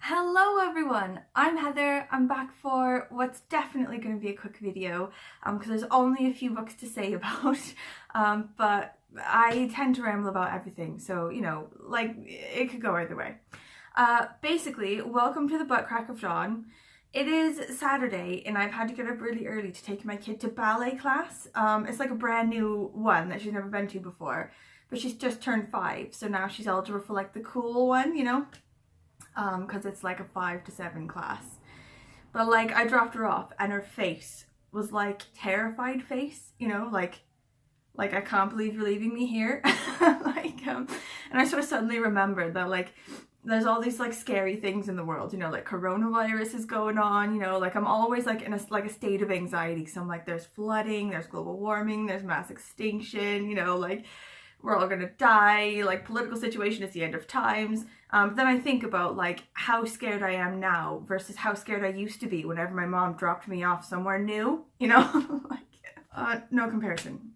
Hello everyone, I'm Heather. I'm back for what's definitely going to be a quick video because there's only a few books to say about, but I tend to ramble about everything, so like it could go either way. Basically, welcome to the butt crack of dawn. It is Saturday and I've had to get up really early to take my kid to ballet class. It's like a brand new one that she's never been to before, but she's just turned 5, so now she's eligible for like the cool one, because it's like a 5 to 7 class. But like I dropped her off and her face was like terrified face, like I can't believe you're leaving me here. And I sort of suddenly remembered that like there's all these like scary things in the world, like coronavirus is going on, like I'm always like in a state of anxiety. So I'm like, there's flooding, there's global warming, there's mass extinction, like we're all gonna die, like political situation is the end of times. Then I think about like how scared I am now versus how scared I used to be whenever my mom dropped me off somewhere new, no comparison.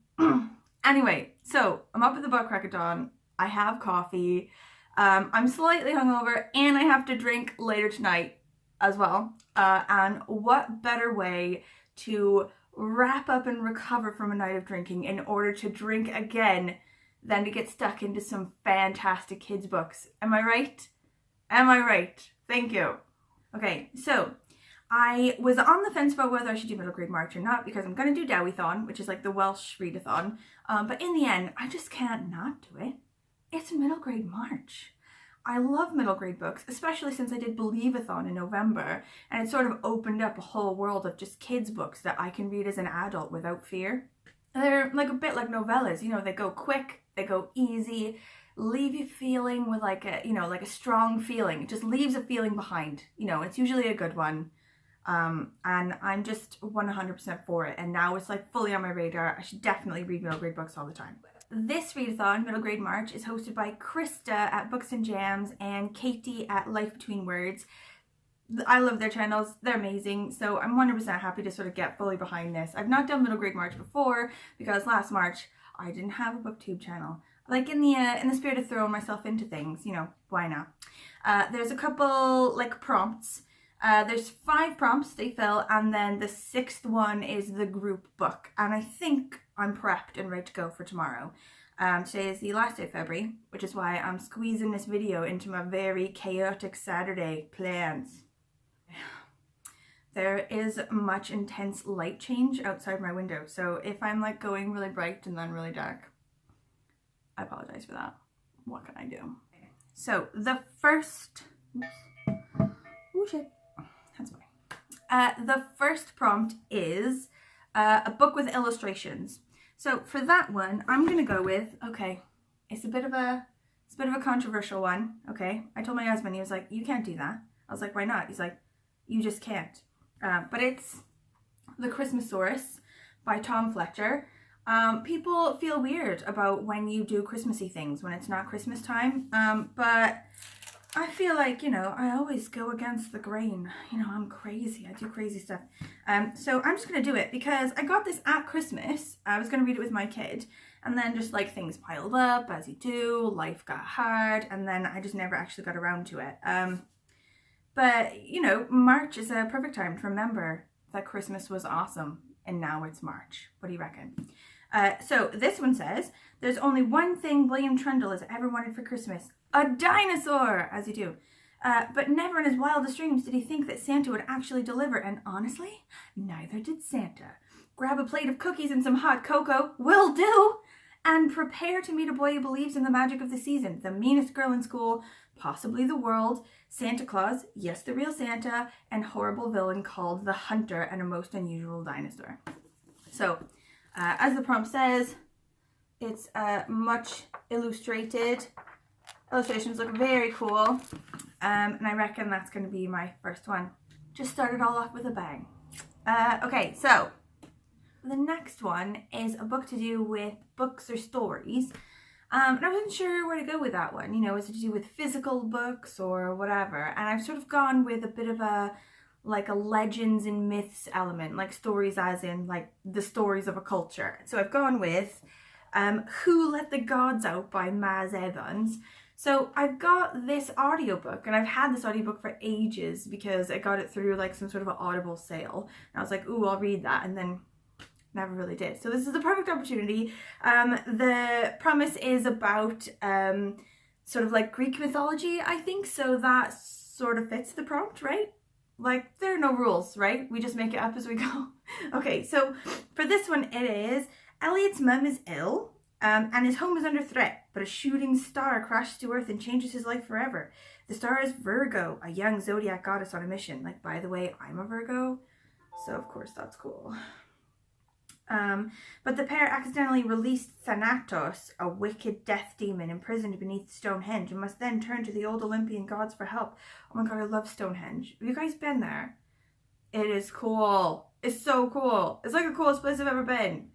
Anyway, so I'm up at the butt crack of dawn. I have coffee. I'm slightly hungover and I have to drink later tonight as well. And what better way to wrap up and recover from a night of drinking in order to drink again than to get stuck into some fantastic kids books. Am I right? Am I right? Thank you. Okay, so I was on the fence about whether I should do middle grade March or not because I'm going to do Dowie-thon, which is like the Welsh readathon. But in the end, I just can't not do it. It's middle grade March. I love middle grade books, especially since I did Believe-a-thon in November, and it sort of opened up a whole world of just kids books that I can read as an adult without fear. They're like a bit like novellas, they go quick, they go easy, leave you feeling with like a strong feeling. It just leaves a feeling behind, it's usually a good one. And I'm just 100% for it. And now it's like fully on my radar. I should definitely read middle grade books all the time. This readathon, Middle Grade March, is hosted by Krista at Books and Jams and Katie at Life Between Words. I love their channels, they're amazing, so I'm 100% happy to sort of get fully behind this. I've not done Middle Grade March before because last March I didn't have a booktube channel. Like in the spirit of throwing myself into things, why not? There's a couple like prompts. There's 5 prompts they fill, and then the 6th one is the group book, and I think I'm prepped and ready to go for tomorrow. Today is the last day of February, which is why I'm squeezing this video into my very chaotic Saturday plans. There is much intense light change outside my window, so if I'm like going really bright and then really dark, I apologize for that. What can I do? So the first, oh shit, that's fine. The first prompt is a book with illustrations. So for that one, I'm gonna go with, okay, it's a bit of a controversial one. Okay, I told my husband, he was like, you can't do that. I was like, why not? He's like, you just can't. But it's The Christmasaurus by Tom Fletcher. People feel weird about when you do Christmassy things when it's not Christmas time, but I feel like, I always go against the grain. I'm crazy. I do crazy stuff. So I'm just going to do it because I got this at Christmas. I was going to read it with my kid, and then just like things piled up as you do. Life got hard, and then I just never actually got around to it. But, March is a perfect time to remember that Christmas was awesome, and now it's March. What do you reckon? So this one says, there's only one thing William Trundle has ever wanted for Christmas. A dinosaur, as you do. But never in his wildest dreams did he think that Santa would actually deliver, and honestly, neither did Santa. Grab a plate of cookies and some hot cocoa, will do, and prepare to meet a boy who believes in the magic of the season, the meanest girl in school, possibly the world, Santa Claus, yes, the real Santa, and horrible villain called the Hunter, and a most unusual dinosaur. So, as the prompt says, it's much illustrated. Illustrations look very cool, and I reckon that's going to be my first one. Just started all off with a bang. Okay, so the next one is a book to do with books or stories. And I wasn't sure where to go with that one. Is it to do with physical books or whatever? And I've sort of gone with a bit of a legends and myths element, like stories as in like the stories of a culture. So I've gone with Who Let the Gods Out by Maz Evans. So I've got this audiobook, and I've had this audiobook for ages because I got it through like some sort of an Audible sale. And I was like, ooh, I'll read that, and then never really did. So this is the perfect opportunity. The premise is about sort of like Greek mythology, I think, so that sort of fits the prompt, right? Like, there are no rules, right? We just make it up as we go. Okay, so for this one, it is Elliot's mum is ill, and his home is under threat, but a shooting star crashes to Earth and changes his life forever. The star is Virgo, a young zodiac goddess on a mission. Like, by the way, I'm a Virgo, so of course that's cool. But the pair accidentally released Thanatos, a wicked death demon imprisoned beneath Stonehenge, and must then turn to the old Olympian gods for help. Oh my god, I love Stonehenge. Have you guys been there? It is cool. It's so cool. It's like the coolest place I've ever been.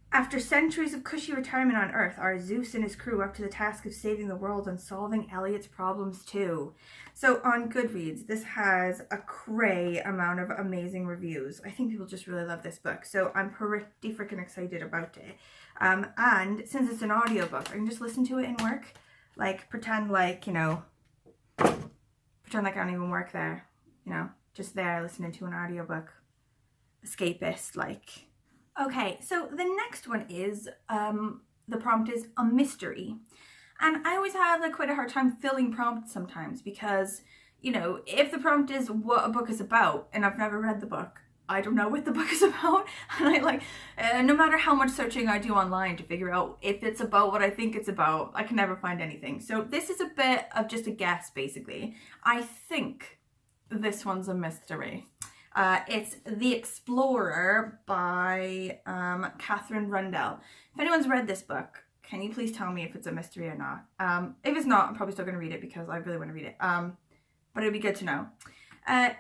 After centuries of cushy retirement on Earth, are Zeus and his crew up to the task of saving the world and solving Elliot's problems too? So on Goodreads, this has a cray amount of amazing reviews. I think people just really love this book, so I'm pretty freaking excited about it. And since it's an audiobook, I can just listen to it in work. Like, pretend like, you know, pretend like I don't even work there. You know, just there listening to an audiobook. Escapist, like. Okay, so the next one is, the prompt is a mystery. And I always have like quite a hard time filling prompts sometimes because, you know, if the prompt is what a book is about and I've never read the book, I don't know what the book is about. And I like, no matter how much searching I do online to figure out if it's about what I think it's about, I can never find anything. So this is a bit of just a guess, basically. I think this one's a mystery. It's The Explorer by Catherine Rundell. If anyone's read this book, can you please tell me if it's a mystery or not? If it's not, I'm probably still going to read it because I really want to read it. But it'd be good to know.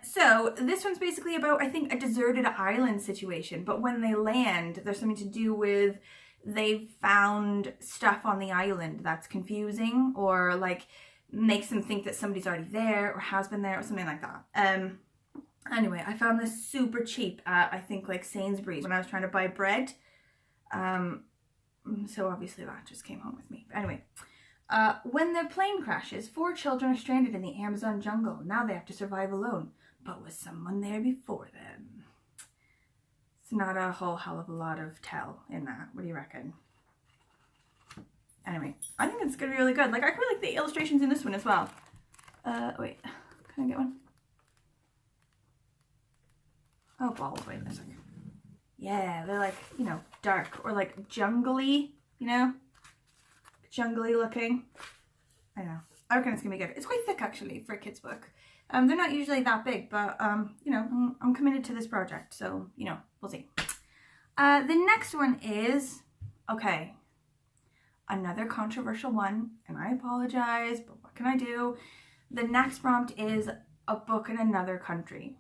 So this one's basically about, I think, a deserted island situation. But when they land, there's something to do with they've found stuff on the island that's confusing or like makes them think that somebody's already there or has been there or something like that. Anyway, I found this super cheap at, I think, like Sainsbury's when I was trying to buy bread. So obviously that just came home with me. But anyway, when their plane crashes, 4 children are stranded in the Amazon jungle. Now they have to survive alone. But was someone there before them? It's not a whole hell of a lot of tell in that. What do you reckon? Anyway, I think it's going to be really good. Like, I quite like the illustrations in this one as well. Wait, can I get one? Oh, balls, wait a second. Yeah, they're like, you know, dark or like jungly, you know? Jungly looking. I know. I reckon it's gonna be good. It's quite thick actually for a kid's book. They're not usually that big, but you know, I'm committed to this project, so, you know, we'll see. The next one is, okay, another controversial one, and I apologize, but what can I do? The next prompt is a book in another country.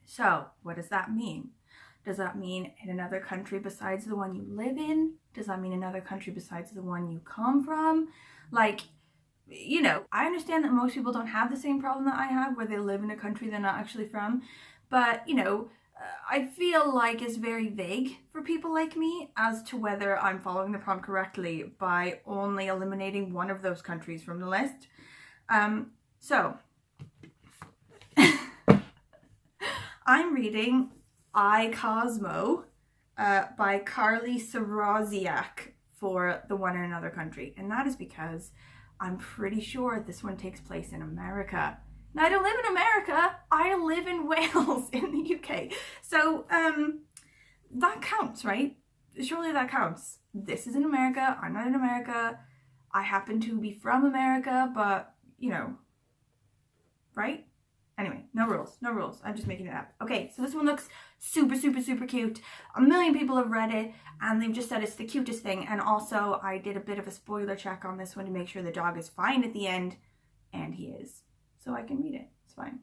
So, what does that mean? Does that mean in another country besides the one you live in? Does that mean another country besides the one you come from? Like, you know, I understand that most people don't have the same problem that I have where they live in a country they're not actually from. But, you know, I feel like it's very vague for people like me as to whether I'm following the prompt correctly by only eliminating one of those countries from the list. So, I'm reading I, Cosmo by Carly Saraziak for The One in Another Country. And that is because I'm pretty sure this one takes place in America. Now, I don't live in America. I live in Wales in the UK. So that counts, right? Surely that counts. This is in America. I'm not in America. I happen to be from America, but, you know, right? Anyway, no rules, no rules. I'm just making it up. Okay, so this one looks super, super, super cute. A million people have read it, and they've just said it's the cutest thing. And also, I did a bit of a spoiler check on this one to make sure the dog is fine at the end, and he is. So I can read it. It's fine.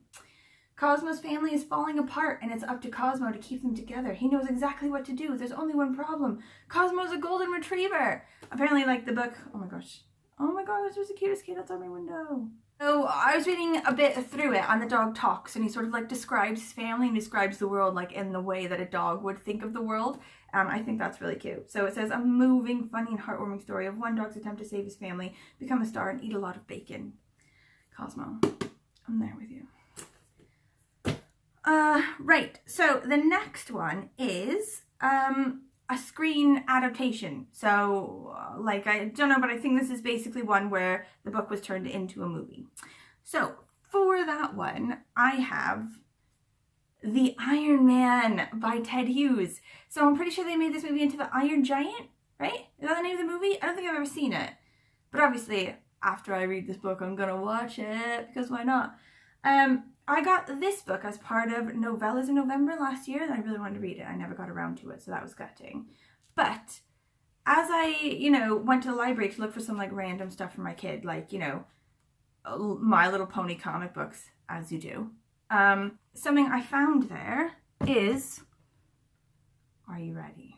Cosmo's family is falling apart, and it's up to Cosmo to keep them together. He knows exactly what to do. There's only one problem. Cosmo's a golden retriever. Apparently, like the book. Oh my gosh. Oh my gosh, there's the cutest kid that's on my window. So I was reading a bit through it, and the dog talks, and he sort of like describes his family and describes the world like in the way that a dog would think of the world. I think that's really cute. So it says, a moving, funny, and heartwarming story of one dog's attempt to save his family, become a star, and eat a lot of bacon. Cosmo, I'm there with you. Right, so the next one is a screen adaptation. So like, I don't know, but I think this is basically one where the book was turned into a movie. So for that one, I have The Iron Man by Ted Hughes. So I'm pretty sure they made this movie into The Iron Giant, right? Is that the name of the movie? I don't think I've ever seen it. But obviously, after I read this book, I'm gonna watch it, because why not? I got this book as part of Novellas in November last year, and I really wanted to read it. I never got around to it, so that was gutting. But as I, went to the library to look for some like random stuff for my kid, like, My Little Pony comic books, as you do, something I found there is, are you ready?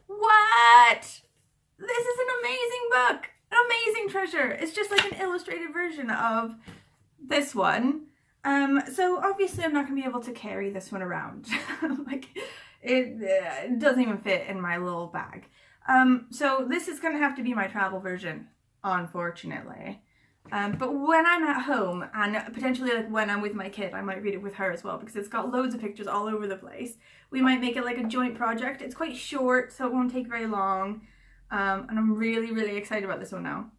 What? This is an amazing book, an amazing treasure. It's just like an illustrated version of this one. So obviously I'm not gonna be able to carry this one around. Like it doesn't even fit in my little bag. So this is gonna have to be my travel version, unfortunately. But when I'm at home, and potentially like when I'm with my kid, I might read it with her as well, because it's got loads of pictures all over the place. We might make it like a joint project. It's quite short, so it won't take very long. And I'm really, really excited about this one now.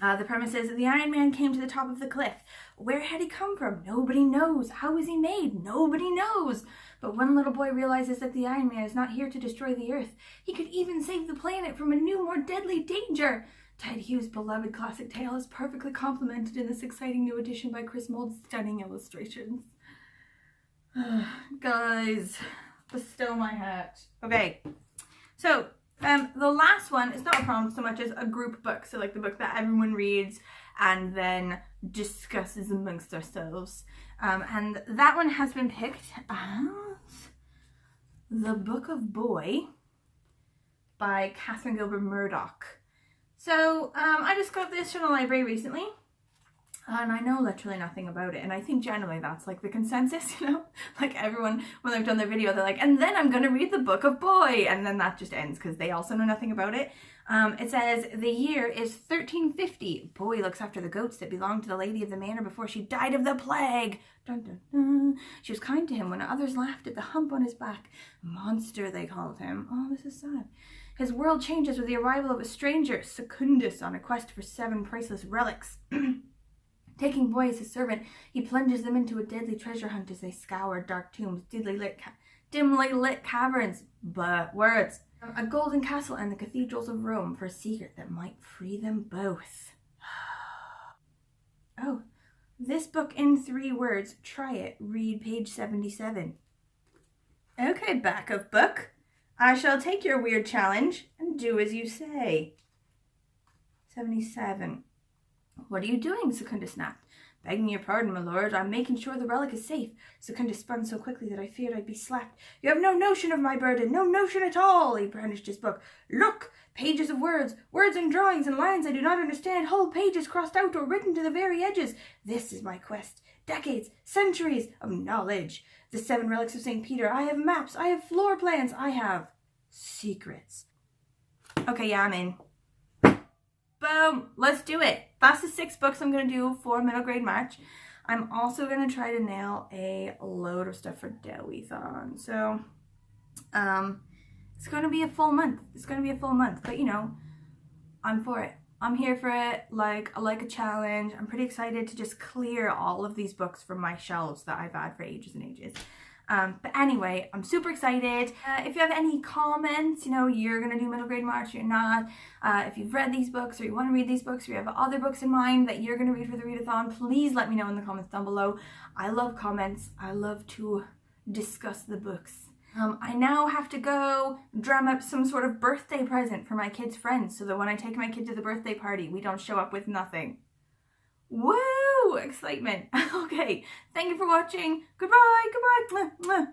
The premise is that the Iron Man came to the top of the cliff. Where had he come from? Nobody knows. How was he made? Nobody knows. But one little boy realizes that the Iron Man is not here to destroy the Earth. He could even save the planet from a new, more deadly danger. Ted Hughes' beloved classic tale is perfectly complemented in this exciting new edition by Chris Mould's stunning illustrations. Guys, bestow my hat. Okay, so the last one is not a prompt so much as a group book. So like the book that everyone reads and then discusses amongst ourselves. And that one has been picked as The Book of Boy by Catherine Gilbert Murdoch. So I just got this from the library recently, and I know literally nothing about it, and I think generally that's like the consensus, like everyone, when they've done their video, they're like, and then I'm gonna read The Book of Boy, and then that just ends because they also know nothing about it. It says, the year is 1350. Boy looks after the goats that belonged to the lady of the manor before she died of the plague. Dun, dun, dun. She was kind to him when others laughed at the hump on his back. Monster, they called him. Oh, this is sad. His world changes with the arrival of a stranger, Secundus, on a quest for 7 priceless relics. Taking Boy as his servant, he plunges them into a deadly treasure hunt as they scour dark tombs, dimly lit caverns, but words, a golden castle, and the cathedrals of Rome for a secret that might free them both. Oh, this book in 3 words. Try it. Read page 77. Okay, back of book. I shall take your weird challenge and do as you say. 77. What are you doing? Secundus snapped. Begging your pardon, my lord. I'm making sure the relic is safe. Secundus spun so quickly that I feared I'd be slapped. You have no notion of my burden. No notion at all. He brandished his book. Look! Pages of words. Words and drawings and lines I do not understand. Whole pages crossed out or written to the very edges. This is my quest. Decades, centuries of knowledge. The 7 relics of St. Peter. I have maps. I have floor plans. I have secrets. Okay, yeah, I'm in. Boom! Let's do it. That's the 6 books I'm going to do for middle grade March. I'm also going to try to nail a load of stuff for Deli-thon. So, it's going to be a full month. It's going to be a full month. But, I'm for it. I'm here for it. I like a challenge. I'm pretty excited to just clear all of these books from my shelves that I've had for ages and ages. But anyway, I'm super excited. If you have any comments, you're going to do middle grade March, you're not. If you've read these books or you want to read these books or you have other books in mind that you're going to read for the readathon, please let me know in the comments down below. I love comments. I love to discuss the books. I now have to go drum up some sort of birthday present for my kids' friends so that when I take my kid to the birthday party, we don't show up with nothing. Woo! Excitement. Okay, thank you for watching. Goodbye, goodbye. Mwah, mwah.